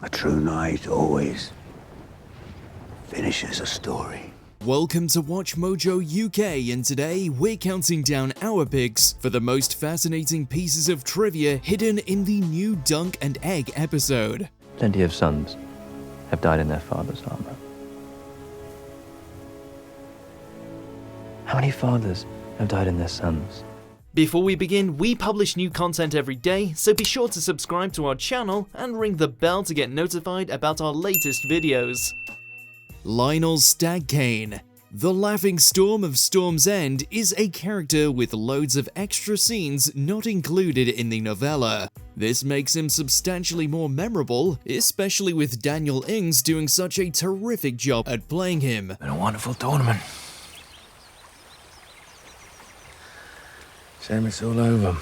A true knight always finishes a story. Welcome to WatchMojoUK, and today we're counting down our picks for the most fascinating pieces of trivia hidden in the new Dunk and Egg episode. Plenty of sons have died in their father's armor. How many fathers have died in their sons? Before we begin, we publish new content every day, so be sure to subscribe to our channel and ring the bell to get notified about our latest videos. Lyonel's Stag. The Laughing Storm of Storm's End is a character with loads of extra scenes not included in the novella. This makes him substantially more memorable, especially with Daniel Ings doing such a terrific job at playing him. Been a wonderful tournament. Shame it's all over.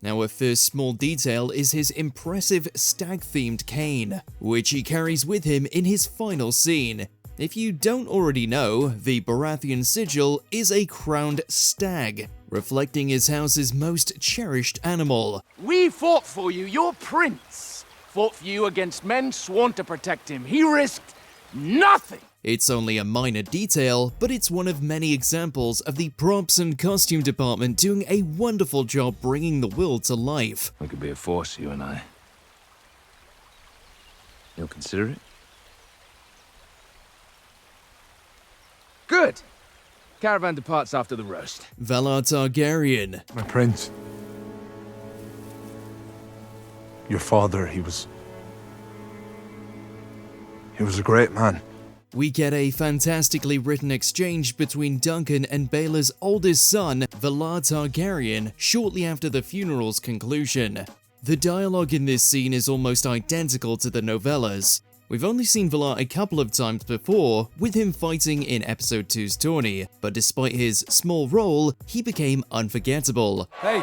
Now, a first small detail is his impressive stag-themed cane, which he carries with him in his final scene. If you don't already know, the Baratheon sigil is a crowned stag, reflecting his house's most cherished animal. We fought for you, your prince. Fought for you against men sworn to protect him. He risked nothing. It's only a minor detail, but it's one of many examples of the props and costume department doing a wonderful job bringing the world to life. We could be a force, you and I. You'll consider it? Good. Caravan departs after the roast. Valarr Targaryen. My prince. Your father, he was a great man. We get a fantastically written exchange between Duncan and Baelor's oldest son, Valarr Targaryen, shortly after the funeral's conclusion. The dialogue in this scene is almost identical to the novellas. We've only seen Valarr a couple of times before, with him fighting in Episode 2's tourney, but despite his small role, he became unforgettable. Hey,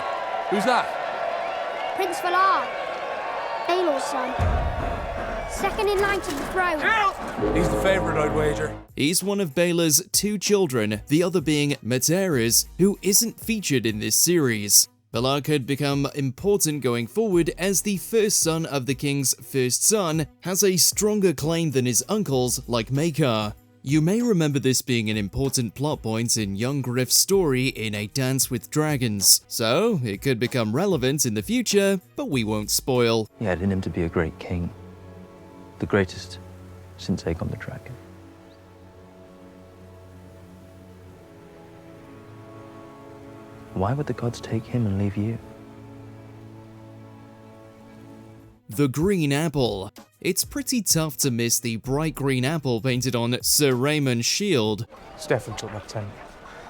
who's that? Prince Valarr, Baelor's son. Second in line to the throne. He's the favorite, I'd wager. He's one of Baelor's two children, the other being Maekar, who isn't featured in this series. Valarr could become important going forward as the first son of the king's first son has a stronger claim than his uncles like Maekar. You may remember this being an important plot point in young Griff's story in A Dance with Dragons, so it could become relevant in the future, but we won't spoil. He had in him to be a great king. The greatest since Aegon the Dragon. Why would the gods take him and leave you? The Green Apple. It's pretty tough to miss the bright green apple painted on Sir Raymond's shield. Stefan took my tent.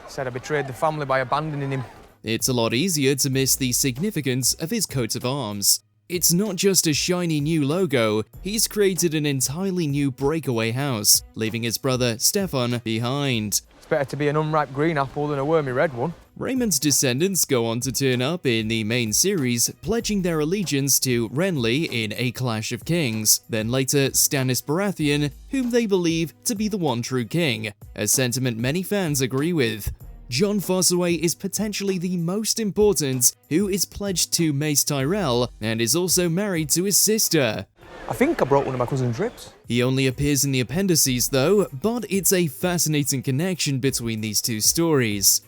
Said I betrayed the family by abandoning him. It's a lot easier to miss the significance of his coat of arms. It's not just a shiny new logo, he's created an entirely new breakaway house, leaving his brother Stefan behind. It's better to be an unripe green apple than a wormy red one. Raymond's descendants go on to turn up in the main series, pledging their allegiance to Renly in A Clash of Kings, then later Stannis Baratheon, whom they believe to be the one true king, a sentiment many fans agree with. Jon Fossaway is potentially the most important, who is pledged to Mace Tyrell and is also married to his sister. I think I brought one of my cousin's ribs. He only appears in the appendices though, but it's a fascinating connection between these two stories.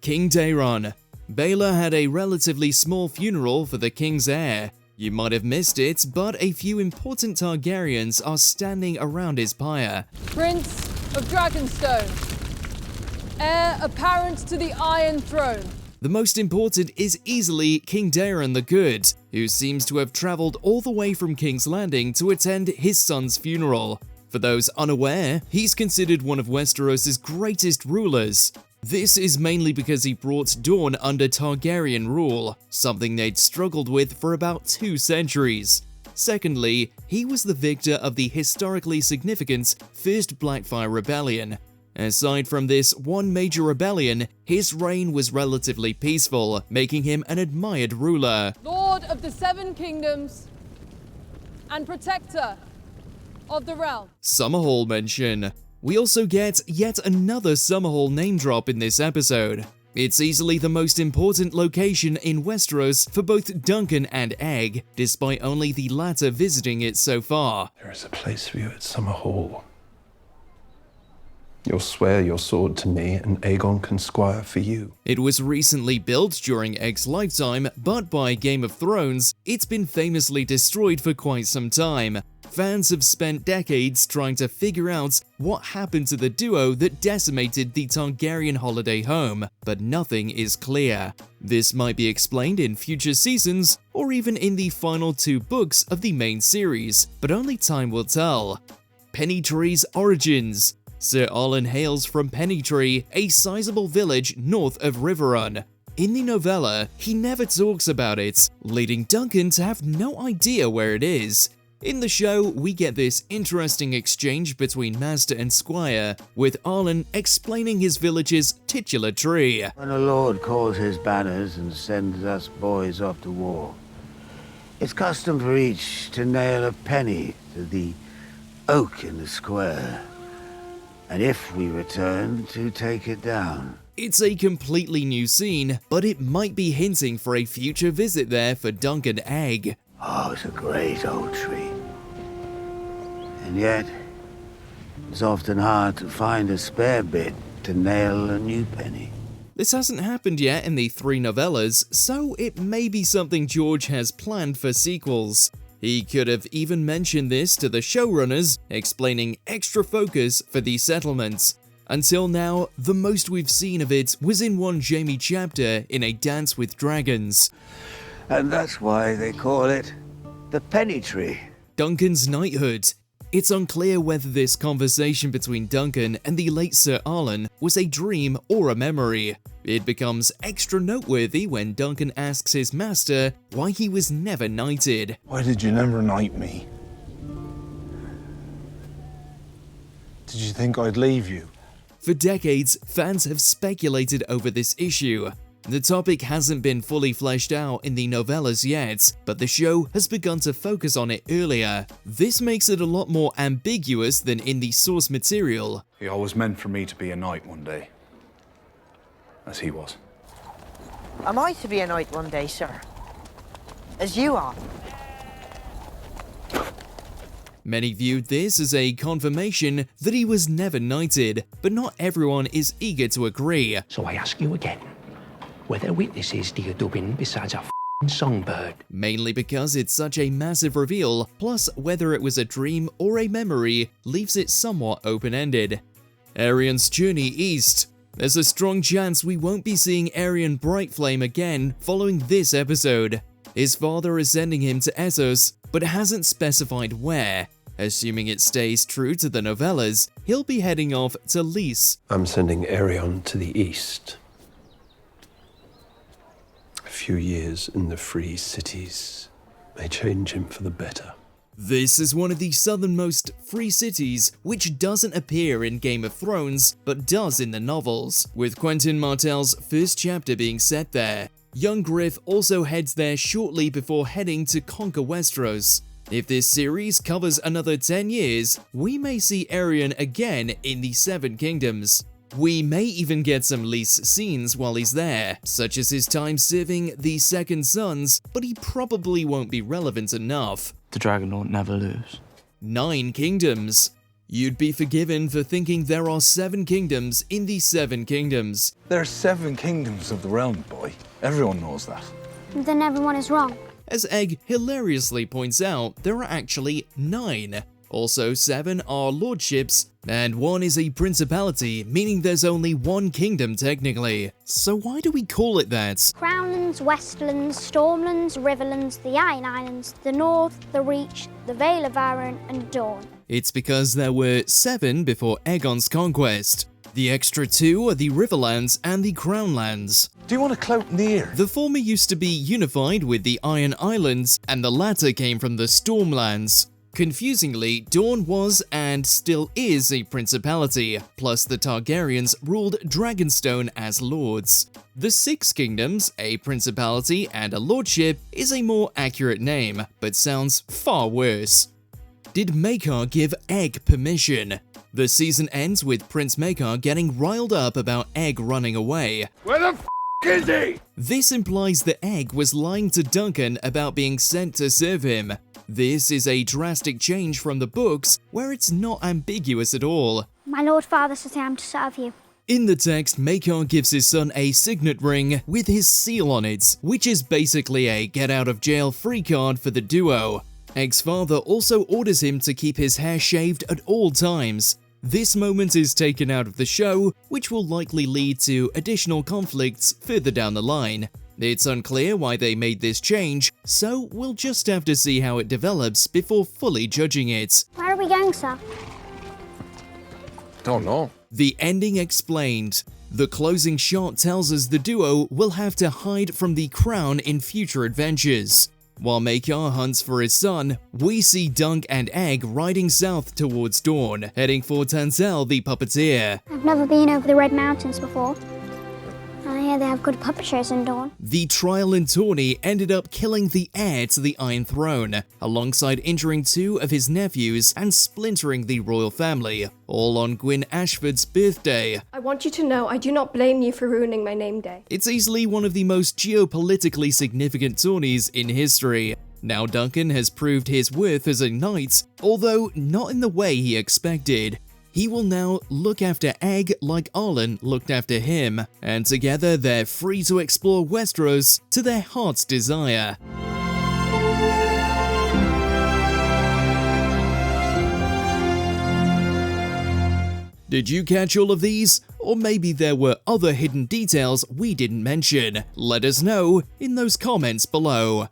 King Daeron. Baelor had a relatively small funeral for the king's heir. You might have missed it, but a few important Targaryens are standing around his pyre. Prince of Dragonstone. Heir apparent to the Iron Throne. The most important is easily King Daeron the Good, who seems to have travelled all the way from King's Landing to attend his son's funeral. For those unaware, he's considered one of Westeros' greatest rulers. This is mainly because he brought Dawn under Targaryen rule, something they'd struggled with for about 2 centuries. Secondly, he was the victor of the historically significant First Blackfyre Rebellion. Aside from this one major rebellion, his reign was relatively peaceful, making him an admired ruler. Lord of the Seven Kingdoms and protector of the realm. Summerhall Mention. We also get yet another Summerhall name drop in this episode. It's easily the most important location in Westeros for both Duncan and Egg, despite only the latter visiting it so far. There is a place for you at Summerhall. You'll swear your sword to me, and Aegon can squire for you. It was recently built during Egg's lifetime, but by Game of Thrones, it's been famously destroyed for quite some time. Fans have spent decades trying to figure out what happened to the duo that decimated the Targaryen holiday home, but nothing is clear. This might be explained in future seasons, or even in the final 2 books of the main series, but only time will tell. Pennytree's origins. Sir Arlen hails from Pennytree, a sizable village north of Riverrun. In the novella, he never talks about it, leading Duncan to have no idea where it is. In the show, we get this interesting exchange between master and squire, with Arlen explaining his village's titular tree. When a lord calls his banners and sends us boys off to war, it's custom for each to nail a penny to the oak in the square, and if we return, to take it down. It's a completely new scene, but it might be hinting for a future visit there for Duncan Egg. Oh, it's a great old tree. And yet, it's often hard to find a spare bit to nail a new penny. This hasn't happened yet in the 3 novellas, so it may be something George has planned for sequels. He could have even mentioned this to the showrunners, explaining extra focus for the settlements. Until now, the most we've seen of it was in one Jaime chapter in A Dance with Dragons. And that's why they call it the Pennytree. Duncan's knighthood. It's unclear whether this conversation between Duncan and the late Sir Arlen was a dream or a memory. It becomes extra noteworthy when Duncan asks his master why he was never knighted. Why did you never knight me? Did you think I'd leave you? For decades, fans have speculated over this issue. The topic hasn't been fully fleshed out in the novellas yet, but the show has begun to focus on it earlier. This makes it a lot more ambiguous than in the source material. He always meant for me to be a knight one day. As he was. Am I to be a knight one day, sir? As you are? Many viewed this as a confirmation that he was never knighted, but not everyone is eager to agree. So I ask you again, whether witnesses do you dub in besides a f***ing songbird? Mainly because it's such a massive reveal, plus whether it was a dream or a memory leaves it somewhat open-ended. Aerion's journey east. There's a strong chance we won't be seeing Aerion Brightflame again following this episode. His father is sending him to Essos, but hasn't specified where. Assuming it stays true to the novellas, he'll be heading off to Lys. I'm sending Aerion to the east. A few years in the free cities may change him for the better. This is one of the southernmost free cities, which doesn't appear in Game of Thrones, but does in the novels, with Quentin Martell's first chapter being set there. Young Griff also heads there shortly before heading to conquer Westeros. If this series covers another 10 years, we may see Aerion again in the Seven Kingdoms. We may even get some Lys scenes while he's there, such as his time serving the Second Sons, but he probably won't be relevant enough. The Dragonlord never lose. 9 Kingdoms. You'd be forgiven for thinking there are 7 kingdoms in the Seven Kingdoms. There are 7 kingdoms of the realm, boy. Everyone knows that. Then everyone is wrong. As Egg hilariously points out, there are actually 9. Also, 7 are lordships, and 1 is a principality, meaning there's only 1 kingdom technically. So why do we call it that? Crownlands, Westlands, Stormlands, Riverlands, the Iron Islands, the North, the Reach, the Vale of Arryn, and Dawn. It's because there were 7 before Aegon's conquest. The extra 2 are the Riverlands and the Crownlands. Do you want to clout near? The former used to be unified with the Iron Islands, and the latter came from the Stormlands. Confusingly, Dawn was and still is a principality, plus the Targaryens ruled Dragonstone as lords. The 6 Kingdoms, a principality and a lordship, is a more accurate name, but sounds far worse. Did Maekar give Egg permission? The season ends with Prince Maekar getting riled up about Egg running away. Where the f is he? This implies that Egg was lying to Duncan about being sent to serve him. This is a drastic change from the books, where it's not ambiguous at all. My Lord Father says I am to serve you. In the text, Maekar gives his son a signet ring with his seal on it, which is basically a get-out-of-jail-free card for the duo. Egg's father also orders him to keep his hair shaved at all times. This moment is taken out of the show, which will likely lead to additional conflicts further down the line. It's unclear why they made this change, so we'll just have to see how it develops before fully judging it. Where are we going, sir? Don't know. The ending explained. The closing shot tells us the duo will have to hide from the crown in future adventures. While Maekar hunts for his son, we see Dunk and Egg riding south towards Dawn, heading for Tansel the puppeteer. I've never been over the Red Mountains before. I hear they have good puppet shows in Dawn. The trial in Tawny ended up killing the heir to the Iron Throne, alongside injuring 2 of his nephews and splintering the royal family, all on Gwyn Ashford's birthday. I want you to know I do not blame you for ruining my name day. It's easily one of the most geopolitically significant tourneys in history. Now Duncan has proved his worth as a knight, although not in the way he expected. He will now look after Egg like Arlen looked after him, and together they're free to explore Westeros to their heart's desire. Did you catch all of these? Or maybe there were other hidden details we didn't mention? Let us know in those comments below.